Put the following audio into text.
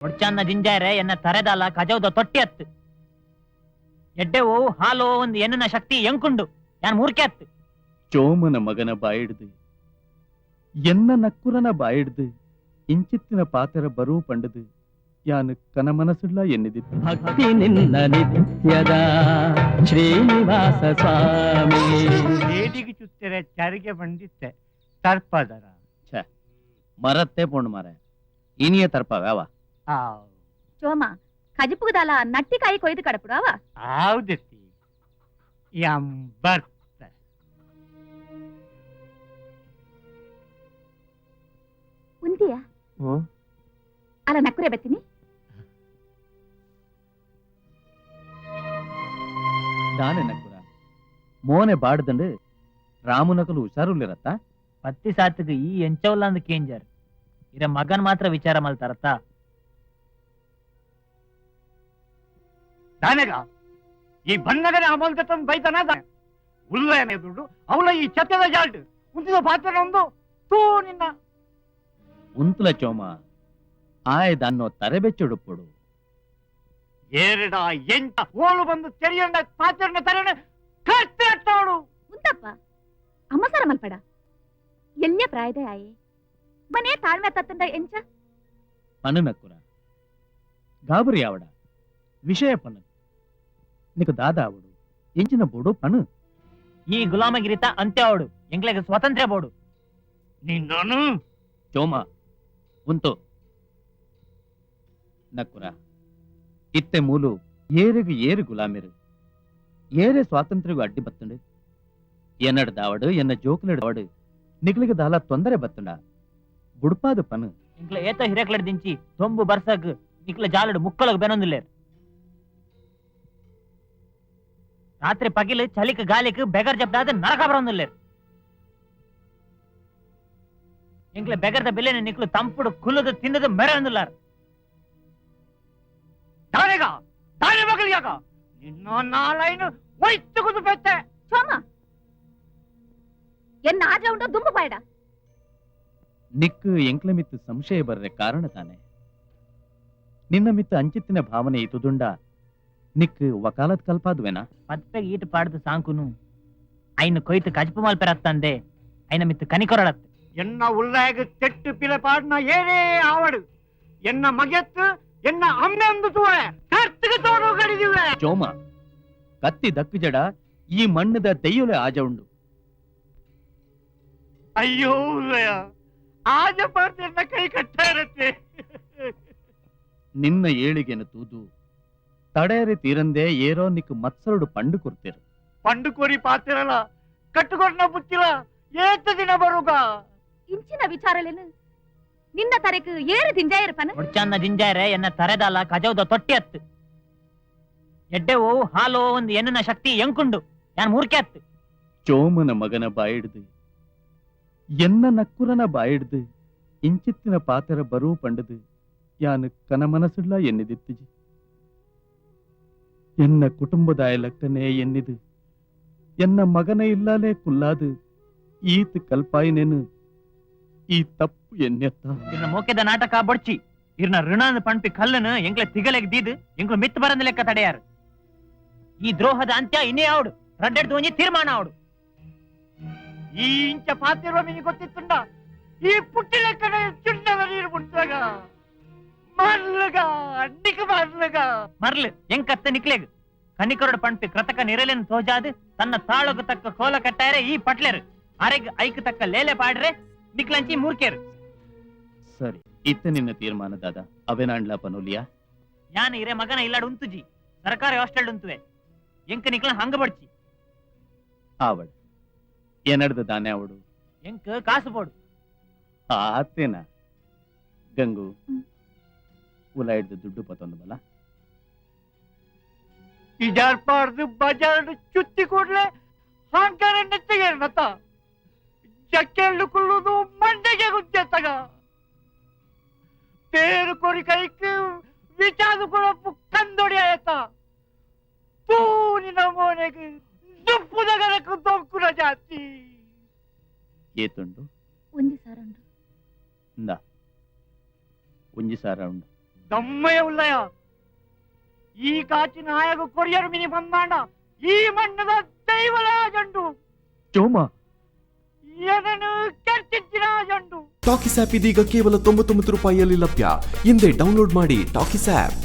ಒಡ್ಚಾನ್ನ ಜಿಂಜಾರೆ ಎನ್ನ ತರೆದಾಲ ಕಜೌದ ತೊಟ್ಟಿ ಅತ್ತು ಎಡ್ಡೆವು ಹಾಲು ಒಂದು ಎನ್ನ ಶಕ್ತಿ ಎಂಕುಂಡು ಯಾನ್ ಮೂರ್ಕೆ ಅತ್ತು ಚೋಮನ ಮಗನ ಬಾಯಿಡ್ದು ಎನ್ನ ನಕ್ಕುರನ ಬಾಯಿಡ್ದು ಇಂಚಿತ್ತಿನ ಪಾತೆರ ಬರೂ ಪಂಡದು ಯಾನು ಕನಮನಸುಳ್ಳ ಎನ್ನಿದಿತ್ತು ಭಕ್ತಿ ನಿನ್ನ ನಿತ್ಯದ ಶ್ರೀನಿವಾಸ ಸ್ವಾಮಿ ಏದಿಗೆ ಚುತ್ತರೆ ಚರಿಗೆ ಬಂದಿತ್ತೆ ತರ್ಪದರ ಮರತ್ತೆ ಪೋಣು ಮಾರ ಇನಿಯ ತರ್ಪ ವ್ಯಾವ ಚೋಮ ಕಜಿಪುಗದಾಲ ನಟ್ಟಿಕಾಯಿ ಕೊಯ್ದು ಕಡಪುಡು ಅವ ಹೌದತ್ತಿ ಎಂಬರ್ತ ಉಂತಿಯ ಅಲ್ಲ ನಕ್ಕುರೆ ಬತ್ತೀನಿ ದಾನೆ ನಕ್ಕುರ ಮೋನೆ ಬಾಡ್ದಂಡು ರಾಮುನಕಲು ಹುಷಾರುಲ್ಲಿರತ್ತ ಪತ್ತಿ ಸಾತ್ಗೆ ಈ ಎಂಚವಲ್ಲ ಅಂದ್ ಕೇಂಜರ್ ಇರ ಮಗನ್ ಮಾತ್ರ ವಿಚಾರ ಮಲ್ತಾರತ್ತ ದಾನೆಗ ಈ ಬಣ್ಣಗನೆ ಅಮಲ್ಗತನ್ ಬೈತಾನ ಉಲ್ಲಯನೆ ದುಡ್ಡು ಅವಳ ಈ ಛತ್ಯದ ಜಾಲ್ಟ್ ಉಂತಿದ ಪಾತ್ರ ಒಂದು ತೂ ನಿನ್ನ ಉಂತುಲ ಚೋಮ ಆಯ್ದನ್ನೋ ತರೆಬೆಚ್ಚುಡುಪ್ಪುಡು ಏರಿಡ ಎಂಟ ಓಳು ಬಂದು ತೆರೆಯಂಡ ಪಾತ್ರನ ತರಣ ಕಟ್ಟಿ ಅಟ್ಟೋಡು ಉಂತಪ್ಪ ಅಮ್ಮ ಸರ ಮಲ್ಪಡ ಎಲ್ಯ ಪ್ರಾಯದ ಆಯೆ ಮನೆ ತಾಳ್ಮೆ ತತ್ತಂದ ಎಂಚ ಪನು ನಕ್ಕುರ ಗಾಬರಿ ಆವಡ ವಿಷಯ ಪನು ನಿಕ ದಾದ ಆವಡು ಎಂಚಿನ ಬೋಡು ಪನು ಈ ಗುಲಾಮಗಿರಿತ ಅಂತ್ಯ ಅವಡು ಎಂಗ್ಲೆಗೆ ಸ್ವಾತಂತ್ರ್ಯ ಬೋಡು ನಿನ್ನನು ಚೋಮ ಉಂತು ನಕ್ಕುರ ಇತ್ತೆ ಮೂಲು ಏರಿಗು ಏರು ಗುಲಾಮಿರು ಏರೆ ಸ್ವಾತಂತ್ರ್ಯಗೂ ಅಡ್ಡಿ ಬತ್ತುಂಡು ಎನ್ನಡ ದಾವಡು ಎನ್ನ ಜೋಕುಲಡು ನಿಗ್ಲಿಗೆ ದಾಲ ತೊಂದರೆ ಬತ್ತುಂಡ ಬುಡ್ಪಾದು ಪನು ಇಂಕ್ಲ ಏತ ಹಿರೇಕ್ಲಡ್ ದಿಂಚಿ ತೊಂಬು ಬರ್ಸಕ್ ನಿಕ್ಲ ಜಾಲಡು ಮುಕ್ಕಳಗ್ ಬೆನೊಂದಿಲ್ಲೇರ್ ರಾತ್ರಿ ಪಗಿಲು ಚಲಿಕ್ ಗಾಲಿಕ್ ಬೆಗರ್ ಜಪ್ದಾದ ನರಕ ಬರೋಂದಿಲ್ಲೇರ್ ಇಂಕ್ಲ ಬೆಗರ್ದ ಬೆಲೆನ ನಿಕ್ಲು ತಂಪುಡು ಕುಲ್ಲದು ತಿನ್ನದು ಮೆರೆಯೊಂದಿಲ್ಲಾರ ದಾನೆಗ ದಾನೆ ಮಗಳಿಯಾಗ ನಿನ್ನ ನಾಲೈನು ಒಯ್ತುಗುದು ಬೆತ್ತೆ ಚೋಮ ಎನ್ನ ಆಜ ಉಂಡ ದುಂಬು ಬಾಯ್ಡ ನಿಕ್ಕು ಎಂಕ್ಲ ಮಿತ್ತು ಸಂಶಯ ಬರ್ರೆ ಕಾರಣ ತಾನೆ ನಿನ್ನ ಮಿತ್ತು ಅಂಚಿತ್ತಿನ ಭಾವನೆ ಇತುದುಂಡ ನಿಕ್ಕು ವಕಾಲತ್ ಕಲ್ಪಾದುವೆನಾ ಪತ್ಪೆಗ್ ಈಟ್ ಪಾಡ್ದು ಸಾಂಕುನು ಐನು ಕೊಯ್ತು ಕಜ್ಪು ಮಲ್ಪೆರತ್ತಂದೆ ಐನ ಮಿತ್ತು ಕನಿಕೊರಳತ್ ಎನ್ನ ಉಳ್ಳಾಗ ತೆಟ್ಟು ಪಿಲೆ ಪಾಡ್ನ ಏನೇ ಆವಡು ಎನ್ನ ಮಗೆತ್ತು ಎನ್ನ ಅಮ್ಮೆ ಅಂದುತ್ತುವೆ ಕರ್ತಿಗೆ ತೋರು ಗಡಿದಿವೆ ಚೋಮ ಕತ್ತಿ ದಕ್ಕು ಜಡ ಈ ಮಣ್ಣದ ದೆಯ್ಯುಲೆ ಆಜ ಉಂಡು ಅಯ್ಯೋ ಉಳ್ಳಯ ಆಜ ಪಾರ್ತಿ ಎನ್ನ ಕೈ ಕಟ್ಟ ಇರತ್ತೆ ನಿನ್ನ ಏಳಿಗೆನ ತೂದು ತಡೆಯರಿ ತೀರಂದೆ ಏರೋ ನಿಕ್ಕು ಮತ್ಸರುಡು ಪಂಡು ಕೊರ್ತಿರು ಪಂಡು ಕೋರಿ ಪಾತಿರಲ್ಲ ಕಟ್ಟುಕೊಟ್ನ ಬುತ್ತಿಲ್ಲ ಏತ ದಿನ ಬರುಗ ಇಂಚಿನ ವಿಚಾರಲೇನು ನಿನ್ನ ತರೆಕ್ ಏರು ದಿಂಜಾಯರ್ ಪನ ಒಡ್ಚಾನ್ನ ಜಿಂಜಾರೆ ಎನ್ನ ತರೆದಾಲ ಕಜೌದ ತೊಟ್ಟಿ ಅತ್ತು ಎಡ್ಡೆವು ಹಾಲು ಒಂದು ಎನ್ನ ಶಕ್ತಿ ಎಂಕುಂಡು ಯಾನ್ ಮೂರ್ಕೆ ಅತ್ತು ಚೋಮನ ಮಗನ ಬಾಯಿಡ್ದು ಎನ್ನ ನಕ್ಕುರನ ಬಾಯಿಡ್ದು ಇಂಚಿತ್ತಿನ ಪಾತೆರ ಬರೂ ಪಂಡದು ಯಾನು ಕನಮನಸುಳ್ಳ ಎನ್ನಿದಿತ್ತಿಜಿ ಎನ್ನ ಕುಟುಂಬದಾಯ ಲಕ್ಕನೆ ಎನ್ನಿದು ಎನ್ನ ಮಗನ ಇಲ್ಲಾಲೆ ಕುಲ್ಲಾದು ಈತ್ ಕಲ್ಪಾಯಿನೇನು ಈ ತಪ್ಪು ಎನ್ನೆತ್ತ ಇರ್ನ ಮೋಕೆದ ನಾಟಕ ಬೊಡ್ಚಿ ಇರ್ನ ಋಣದ ಪಂಪಿ ಕಲ್ಲನು ಎಂಗ್ಲ ತಿಗಲೆಗ್ ದೀದು ಎಂಗ್ಲು ಮಿತ್ ಬರಂದ ಲೆಕ್ಕ ತಡೆಯಾರು ಈ ದ್ರೋಹದ ಅಂತ್ಯ ಇನ್ನೇ ಆವಡು ರಡ್ಡೆಡ್ದು ಒಂಜಿ ತೀರ್ಮಾನ ಆವಡು ಈ ಇಂಚ ಪಾತಿರುವ ನಿನಗೆ ಗೊತ್ತಿತ್ತುಂಡ ಈ ಪುಟ್ಟಿ ಲೆಕ್ಕನ ಚುಂಡದ ನೀರು ಬಿಡ್ತಾಗ ಮರ್ಲಗ ಅಡ್ಡಿಕ ಮರ್ಲಗ ಮರ್ಲ್ ಎಂಕತ್ತ ನಿಕ್ಲೆಗ್ ಕನಿಕೊರಡು ಪಂಪಿ ಕೃತಕ ನಿರಲೆನ್ ತೋಜಾದು ತನ್ನ ತಾಳಗು ತಕ್ಕ ಕೋಲ ಕಟ್ಟಾರೆ ಈ ಪಟ್ಲೆರು ಅರೆಗ್ ಐಕ್ ತಕ್ಕ ಲೇಲೆ ಪಾಡ್ರೆ ನಿಕ್ಲಂಚಿ ಮೂರ್ಕೇರು ಸರಿ ಇತ್ತ ನಿನ್ನ ತೀರ್ಮಾನದಾದ ಅವೆನಾಂಡ್ಲ ಪನೋಲಿಯಾ ಯಾನ್ ಇರೆ ಮಗನ ಇಲ್ಲಾಡು ಉಂತುಜಿ ಸರ್ಕಾರಿ ಹಾಸ್ಟೆಲ್ ಉಂತುವೆ ಎಂಕ ನಿಕ್ಲ ಹಂಗ ಬಡ್ಚಿ ಆವಡ್ ಏನಡ್ದ ದಾನೆ ಅವಡು ಎಂಕ ಕಾಸು ಬೋಡು ಆತೇನ ಗಂಗು ಉಲಾಯಿಡ್ದು ದುಡ್ಡು ಪತ್ತೊಂದು ಬಲ ಇಜಾರ್ಪಾರ್ದು ಬಜಾರ್ದು ಚುತ್ತಿ ಕೂಡ್ಲೆ ಹಾಂಕಾರ ನೆತ್ತಿಗೆ ನತ್ತ ಜಕ್ಕೆಳ್ಳು ಕುಳ್ಳುದು ಮಂಡೆಗೆ ಗುಜ್ಜೆತ್ತಗ పేరు కొరికైకి విచాదు కొరపు కందొడి ఆయత తూని నమోనకి దుప్పు దగ్గరకు దొక్కున జాతి ಏತುಂಡು ಒಂಜಿ ಸಾರ ಉಂಡು ಇಂದ ಒಂಜಿ ಸಾರ ಉಂಡು ದಮ್ಮಯ ಉಲ್ಲಯ ಈ ಕಾಚಿನ ಆಯಗ ಕೊರಿಯರ್ ಮಿನಿ ಬಂದಾಂಡ ಈ ಮಣ್ಣದ ದೈವರಾಜಂಡು ಚೋಮ ಏನನ್ನು ಕೆರ್ಚಿರಾಜಂಡು ಟಾಕಿಸ್ ಆಪ್ ಇದೀಗ ಕೇವಲ 99 ರೂಪಾಯಿಯಲ್ಲಿ ಲಭ್ಯ. ಹಿಂದೆ ಡೌನ್ಲೋಡ್ ಮಾಡಿ ಟಾಕಿಸ್ ಆಪ್.